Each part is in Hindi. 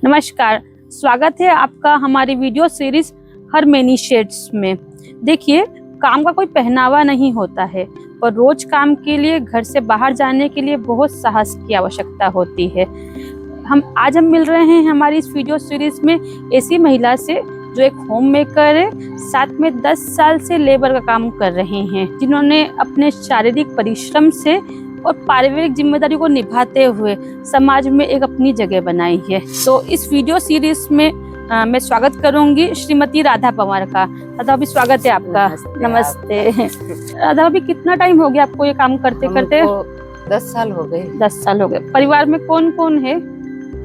नमस्कार, स्वागत है आपका हमारी वीडियो सीरीज हर मैनी शेड्स में। देखिए, काम का कोई पहनावा नहीं होता है और रोज काम के लिए घर से बाहर जाने के लिए बहुत साहस की आवश्यकता होती है। आज हम मिल रहे हैं हमारी इस वीडियो सीरीज में ऐसी महिला से जो एक होम मेकर है, साथ में 10 साल से लेबर का काम कर रहे हैं, जिन्होंने अपने शारीरिक परिश्रम से और पारिवारिक जिम्मेदारी को निभाते हुए समाज में एक अपनी जगह बनाई है। तो इस वीडियो सीरीज में मैं स्वागत करूंगी श्रीमती राधा पवार का। राधा भाभी, स्वागत है आपका। नमस्ते। राधा भाभी, कितना टाइम हो गया आपको ये काम करते करते? 10 साल हो गए। 10 साल हो गए। परिवार में कौन कौन है?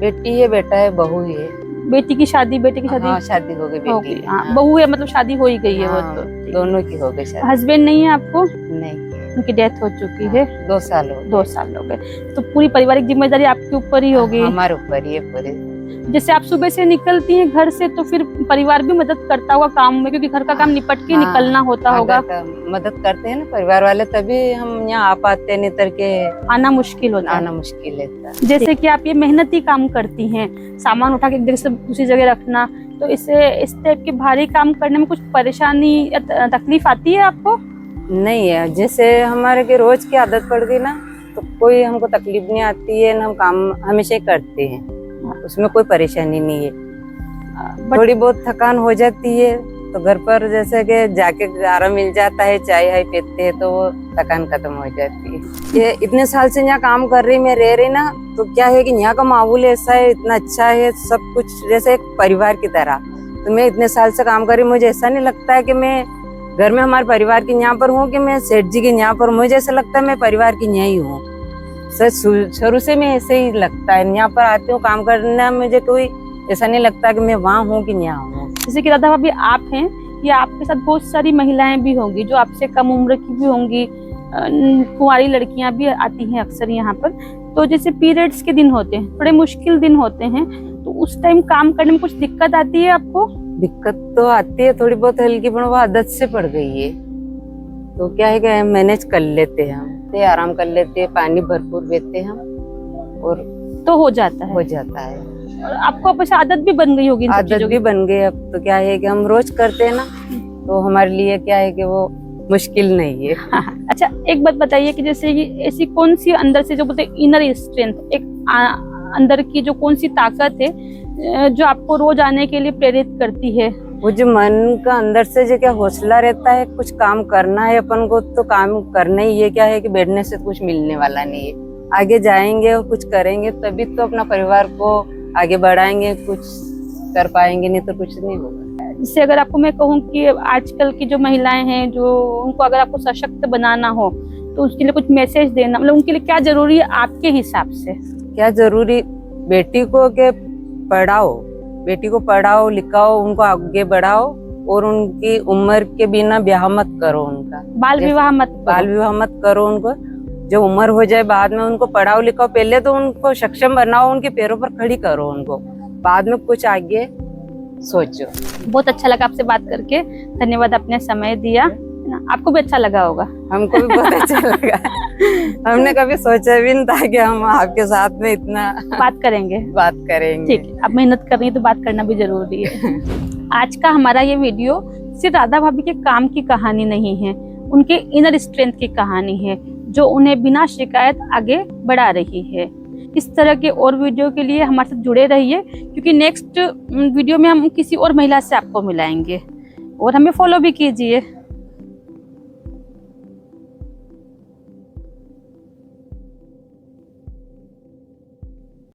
बेटी है, बेटा है, बहू है। बेटी की शादी? हाँ, शादी हो गई बेटी की। हाँ, बहू है, मतलब शादी हो ही गई है। हाँ, वो तो दोनों की हो गई शादी। हस्बैंड नहीं है आपको? नहीं, उनकी डेथ हो चुकी है। 2 साल हो 2 साल हो गए। तो पूरी पारिवारिक जिम्मेदारी आपके ऊपर ही होगी। हमारे ऊपर ही है पूरे। जैसे आप सुबह से निकलती हैं घर से, तो फिर परिवार भी मदद करता होगा काम में, क्योंकि घर का काम निपट के निकलना होता होगा। मदद करते हैं ना परिवार वाले, तभी हम यहाँ आ पाते, नहीं तर के आना मुश्किल होता है। आना मुश्किल है। जैसे कि आप ये मेहनती काम करती हैं, सामान उठा के एक जगह से दूसरी जगह रखना, तो इस टाइप के भारी काम करने में कुछ परेशानी या तकलीफ आती है आपको? नहीं है, जैसे हमारे के रोज की आदत पड़ गई ना, तो कोई हमको तकलीफ नहीं आती है। हम काम हमेशा ही करते हैं, उसमें कोई परेशानी नहीं है। थोड़ी बहुत थकान हो जाती है तो घर पर जैसे कि जाके आराम मिल जाता है, चाय हाय पीते हैं तो वो थकान खत्म हो जाती है। ये इतने साल से यहाँ काम कर रही, मैं रह रही ना, तो क्या है कि यहाँ का माहौल ऐसा है, इतना अच्छा है, सब कुछ जैसे एक परिवार की तरह। तो मैं इतने साल से काम कर रही, मुझे ऐसा नहीं लगता है कि मैं घर में हमारे परिवार की यहाँ पर हूँ कि मैं सेठ जी की यहाँ पर। मुझे ऐसा लगता है मैं परिवार की यहाँ ही हूँ। शुरू से मैं ऐसे ही लगता है, यहाँ पर आती हूँ काम करना, मुझे कोई ऐसा नहीं लगता कि मैं वहाँ हूँ कि यहाँ हूँ। जैसे कि राधा भाभी आप हैं, या आपके साथ बहुत सारी महिलाएं भी होंगी जो आपसे कम उम्र की भी होंगी, कुंवारी लड़कियां भी आती हैं अक्सर यहाँ पर। तो जैसे पीरियड्स के दिन होते हैं, थोड़े मुश्किल दिन होते हैं, तो उस टाइम काम करने में कुछ दिक्कत आती है आपको? दिक्कत तो आती है थोड़ी बहुत, हल्की, पर वो आदत से पड़ गई है। तो क्या है कि मैनेज कर लेते हैं हम, आराम कर लेते हैं, पानी भरपूर पीते हैं हम, और तो हो जाता है। और आपको अब आदत भी बन गई होगी? आदत भी बन गई अब। तो क्या है कि हम रोज करते हैं ना, तो हमारे लिए क्या है कि वो मुश्किल नहीं है। अच्छा, एक बात बताइए कि जैसे ये ऐसी कौन सी अंदर से जो बोलते हैं इनर स्ट्रेंथ, एक अंदर की जो कौन सी ताकत है जो आपको रोज आने के लिए प्रेरित करती है? वो जो मन का अंदर से जो क्या हौसला रहता है, कुछ काम करना है अपन को, तो काम करना ही है। क्या है कि बैठने से कुछ मिलने वाला नहीं है। आगे जाएंगे और कुछ करेंगे, तभी तो अपना परिवार को आगे बढ़ाएंगे, कुछ कर पाएंगे, नहीं तो कुछ नहीं होगा। जैसे अगर आपको मैं कहूँ कि आजकल की जो महिलाएं हैं, जो उनको अगर आपको सशक्त बनाना हो, तो उसके लिए कुछ मैसेज देना, मतलब उनके लिए क्या जरूरी है आपके हिसाब से? क्या जरूरी? बेटी को के पढ़ाओ, बेटी को पढ़ाओ लिखाओ, उनको आगे बढ़ाओ, और उनकी उम्र के बिना ब्याह मत करो उनका। बाल विवाह मत करो उनको। जो उम्र हो जाए बाद में उनको पढ़ाओ लिखाओ, पहले तो उनको सक्षम बनाओ, उनके पैरों पर खड़ी करो उनको, बाद में कुछ आगे सोचो। बहुत अच्छा लगा आपसे बात करके, धन्यवाद, आपने समय दिया। आपको भी अच्छा लगा होगा? हमको भी बहुत अच्छा लगा। हमने कभी सोचा भी नहीं था कि हम आपके साथ में इतना बात करेंगे। ठीक है, अब मेहनत करनी है तो बात करना भी जरूरी है। आज का हमारा ये वीडियो सिर्फ राधा भाभी के काम की कहानी नहीं है, उनके इनर स्ट्रेंथ की कहानी है, जो उन्हें बिना शिकायत आगे बढ़ा रही है। इस तरह के और वीडियो के लिए हमारे साथ जुड़े रहिए, क्योंकि नेक्स्ट वीडियो में हम किसी और महिला से आपको मिलाएंगे। और हमें फॉलो भी कीजिए।